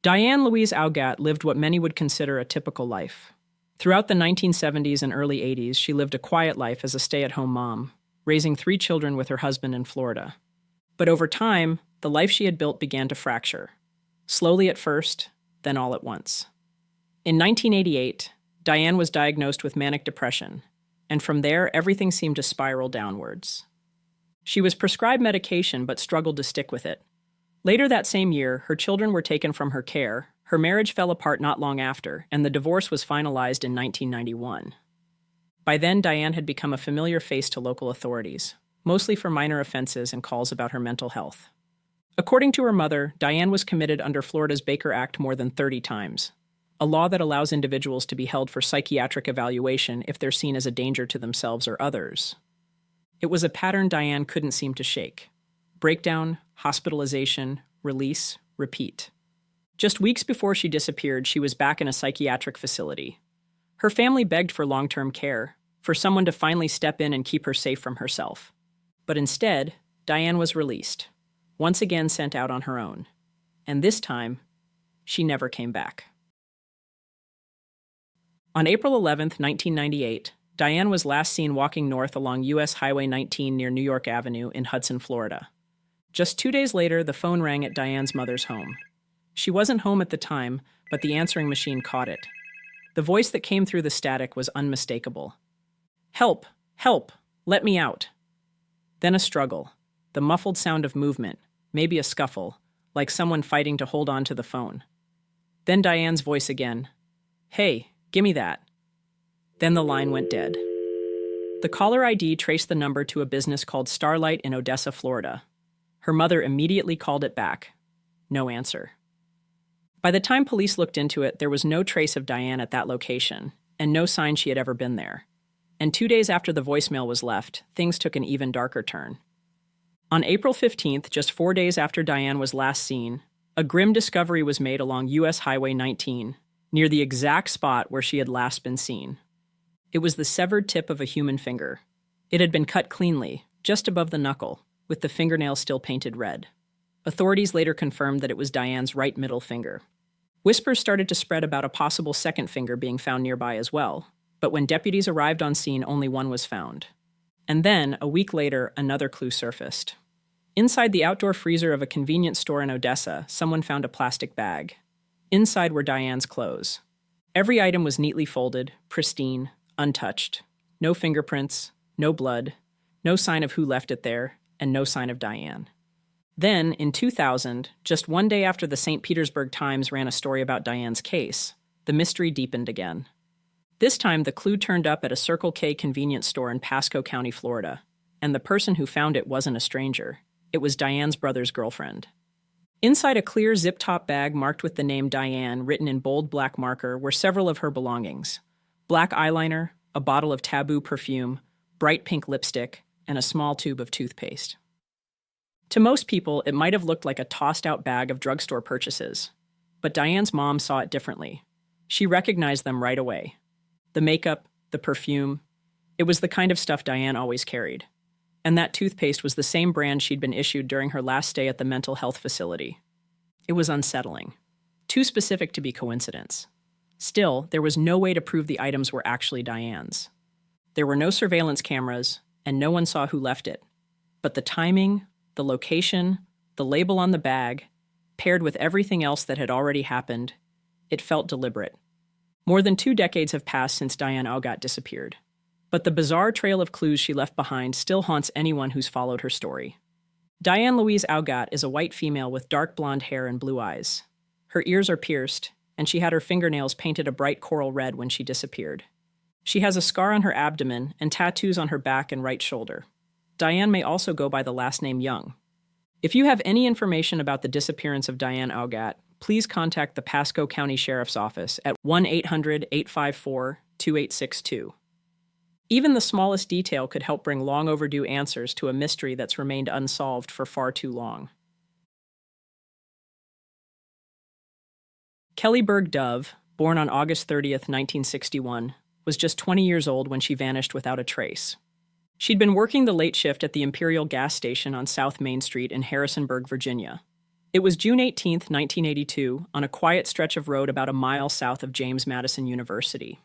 Diane Louise Augat lived what many would consider a typical life. Throughout the 1970s and early 80s, she lived a quiet life as a stay-at-home mom, raising 3 children with her husband in Florida. But over time, the life she had built began to fracture. Slowly at first, then all at once. In 1988, Diane was diagnosed with manic depression, and from there, everything seemed to spiral downwards. She was prescribed medication but struggled to stick with it. Later that same year, her children were taken from her care, her marriage fell apart not long after, and the divorce was finalized in 1991. By then, Diane had become a familiar face to local authorities, mostly for minor offenses and calls about her mental health. According to her mother, Diane was committed under Florida's Baker Act more than 30 times, a law that allows individuals to be held for psychiatric evaluation if they're seen as a danger to themselves or others. It was a pattern Diane couldn't seem to shake. Breakdown, hospitalization, release, repeat. Just weeks before she disappeared, she was back in a psychiatric facility. Her family begged for long-term care, for someone to finally step in and keep her safe from herself. But instead, Diane was released, once again sent out on her own. And this time, she never came back. On April 11, 1998, Diane was last seen walking north along U.S. Highway 19 near New York Avenue in Hudson, Florida. Just 2 days later, the phone rang at Diane's mother's home. She wasn't home at the time, but the answering machine caught it. The voice that came through the static was unmistakable. "Help! Help! Let me out!" Then a struggle, the muffled sound of movement, maybe a scuffle, like someone fighting to hold on to the phone. Then Diane's voice again. "Hey, gimme that." Then the line went dead. The caller ID traced the number to a business called Starlight in Odessa, Florida. Her mother immediately called it back. No answer. By the time police looked into it, there was no trace of Diane at that location, and no sign she had ever been there. And 2 days after the voicemail was left, things took an even darker turn. On April 15th, just 4 days after Diane was last seen, a grim discovery was made along U.S. Highway 19, near the exact spot where she had last been seen. It was the severed tip of a human finger. It had been cut cleanly, just above the knuckle, with the fingernail still painted red. Authorities later confirmed that it was Diane's right middle finger. Whispers started to spread about a possible second finger being found nearby as well, but when deputies arrived on scene, only one was found. And then, a week later, another clue surfaced. Inside the outdoor freezer of a convenience store in Odessa, someone found a plastic bag. Inside were Diane's clothes. Every item was neatly folded, pristine, untouched. No fingerprints, no blood, no sign of who left it there, and no sign of Diane. Then, in 2000, just 1 day after the St. Petersburg Times ran a story about Diane's case, the mystery deepened again. This time, the clue turned up at a Circle K convenience store in Pasco County, Florida, and the person who found it wasn't a stranger. It was Diane's brother's girlfriend. Inside a clear zip-top bag marked with the name Diane written in bold black marker were several of her belongings: black eyeliner, a bottle of Taboo perfume, bright pink lipstick, and a small tube of toothpaste. To most people, it might have looked like a tossed-out bag of drugstore purchases. But Diane's mom saw it differently. She recognized them right away. The makeup, the perfume, it was the kind of stuff Diane always carried. And that toothpaste was the same brand she'd been issued during her last stay at the mental health facility. It was unsettling. Too specific to be coincidence. Still, there was no way to prove the items were actually Diane's. There were no surveillance cameras, and no one saw who left it. But the timing, the location, the label on the bag, paired with everything else that had already happened, it felt deliberate. More than 2 decades have passed since Diane Augat disappeared. But the bizarre trail of clues she left behind still haunts anyone who's followed her story. Diane Louise Augat is a white female with dark blonde hair and blue eyes. Her ears are pierced, and she had her fingernails painted a bright coral red when she disappeared. She has a scar on her abdomen and tattoos on her back and right shoulder. Diane may also go by the last name Young. If you have any information about the disappearance of Diane Augat, please contact the Pasco County Sheriff's Office at 1-800-854-2862. Even the smallest detail could help bring long overdue answers to a mystery that's remained unsolved for far too long. Kelly Bergh Dove, born on August 30th, 1961, was just 20 years old when she vanished without a trace. She'd been working the late shift at the Imperial gas station on South Main Street in Harrisonburg, Virginia. It was June 18, 1982, on a quiet stretch of road about a mile south of James Madison University.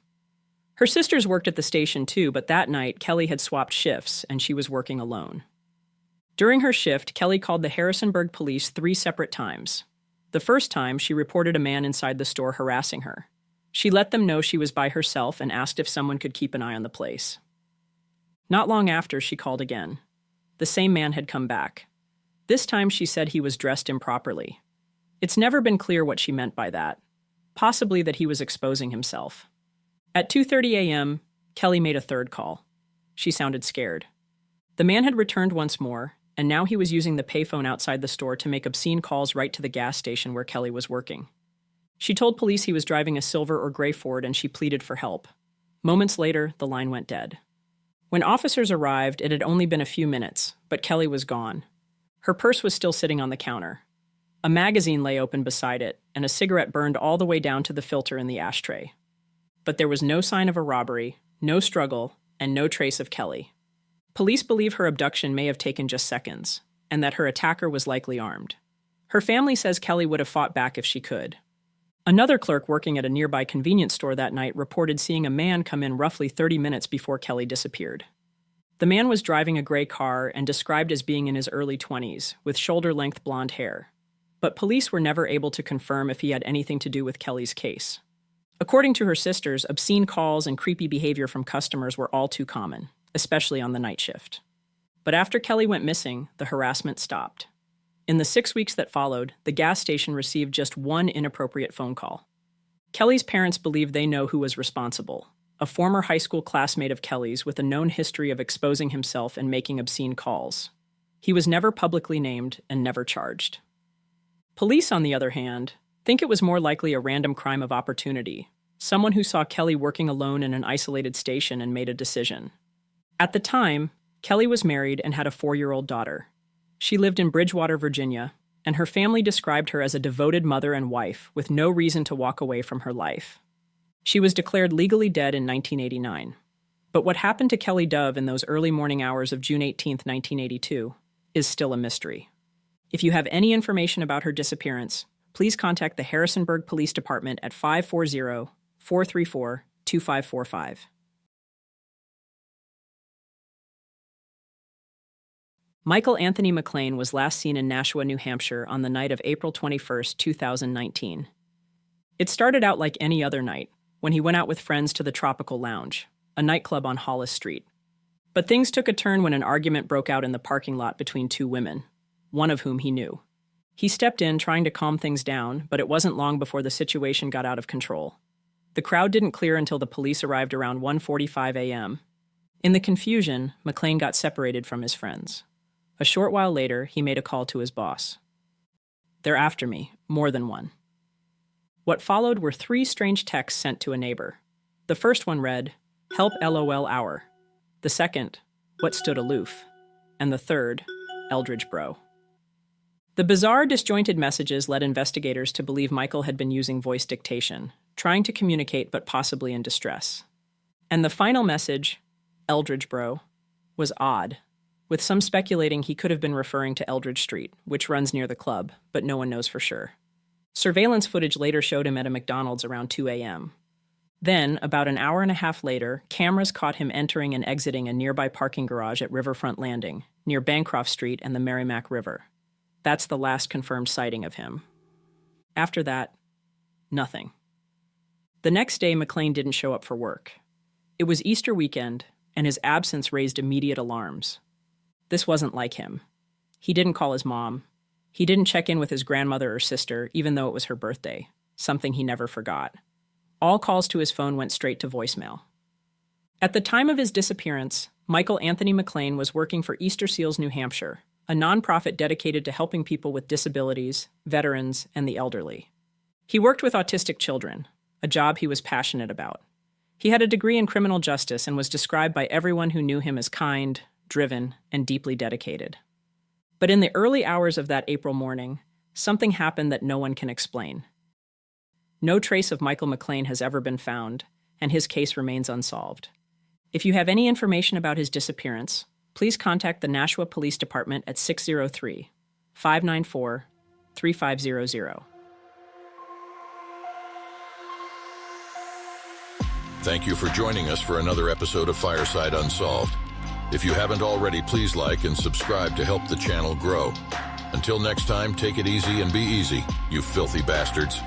Her sisters worked at the station too, but that night, Kelly had swapped shifts and she was working alone. During her shift, Kelly called the Harrisonburg police 3 separate times. The first time, she reported a man inside the store harassing her. She let them know she was by herself and asked if someone could keep an eye on the place. Not long after, she called again. The same man had come back. This time, she said he was dressed improperly. It's never been clear what she meant by that. Possibly that he was exposing himself. At 2:30 a.m., Kelly made a third call. She sounded scared. The man had returned once more, and now he was using the payphone outside the store to make obscene calls right to the gas station where Kelly was working. She told police he was driving a silver or gray Ford and she pleaded for help. Moments later, the line went dead. When officers arrived, it had only been a few minutes, but Kelly was gone. Her purse was still sitting on the counter. A magazine lay open beside it, and a cigarette burned all the way down to the filter in the ashtray. But there was no sign of a robbery, no struggle, and no trace of Kelly. Police believe her abduction may have taken just seconds, and that her attacker was likely armed. Her family says Kelly would have fought back if she could. Another clerk working at a nearby convenience store that night reported seeing a man come in roughly 30 minutes before Kelly disappeared. The man was driving a gray car and described as being in his early 20s, with shoulder-length blonde hair. But police were never able to confirm if he had anything to do with Kelly's case. According to her sisters, obscene calls and creepy behavior from customers were all too common, especially on the night shift. But after Kelly went missing, the harassment stopped. In the 6 weeks that followed, the gas station received just one inappropriate phone call. Kelly's parents believe they know who was responsible, a former high school classmate of Kelly's with a known history of exposing himself and making obscene calls. He was never publicly named and never charged. Police, on the other hand, think it was more likely a random crime of opportunity, someone who saw Kelly working alone in an isolated station and made a decision. At the time, Kelly was married and had a 4-year-old daughter. She lived in Bridgewater, Virginia, and her family described her as a devoted mother and wife with no reason to walk away from her life. She was declared legally dead in 1989. But what happened to Kelly Dove in those early morning hours of June 18, 1982, is still a mystery. If you have any information about her disappearance, please contact the Harrisonburg Police Department at 540-434-2545. Michael Anthony McClain was last seen in Nashua, New Hampshire on the night of April 21, 2019. It started out like any other night, when he went out with friends to the Tropical Lounge, a nightclub on Hollis Street. But things took a turn when an argument broke out in the parking lot between 2 women, one of whom he knew. He stepped in trying to calm things down, but it wasn't long before the situation got out of control. The crowd didn't clear until the police arrived around 1:45 a.m. In the confusion, McClain got separated from his friends. A short while later, he made a call to his boss. "They're after me, more than one." What followed were 3 strange texts sent to a neighbor. The first one read, "Help LOL hour." The second, "What stood aloof?" And the third, "Eldridge bro." The bizarre, disjointed messages led investigators to believe Michael had been using voice dictation, trying to communicate but possibly in distress. And the final message, "Eldridge bro," was odd, with some speculating he could have been referring to Eldridge Street, which runs near the club, but no one knows for sure. Surveillance footage later showed him at a McDonald's around 2 a.m. Then, about an hour and a half later, cameras caught him entering and exiting a nearby parking garage at Riverfront Landing, near Bancroft Street and the Merrimack River. That's the last confirmed sighting of him. After that, nothing. The next day, McClain didn't show up for work. It was Easter weekend, and his absence raised immediate alarms. This wasn't like him. He didn't call his mom. He didn't check in with his grandmother or sister, even though it was her birthday, something he never forgot. All calls to his phone went straight to voicemail. At the time of his disappearance, Michael Anthony McClain was working for Easter Seals, New Hampshire, a nonprofit dedicated to helping people with disabilities, veterans, and the elderly. He worked with autistic children, a job he was passionate about. He had a degree in criminal justice and was described by everyone who knew him as kind, driven, and deeply dedicated. But in the early hours of that April morning, something happened that no one can explain. No trace of Michael McClain has ever been found, and his case remains unsolved. If you have any information about his disappearance, please contact the Nashua Police Department at 603-594-0000. 3500. Thank you for joining us for another episode of Fireside Unsolved. If you haven't already, please like and subscribe to help the channel grow. Until next time, take it easy and be easy, you filthy bastards.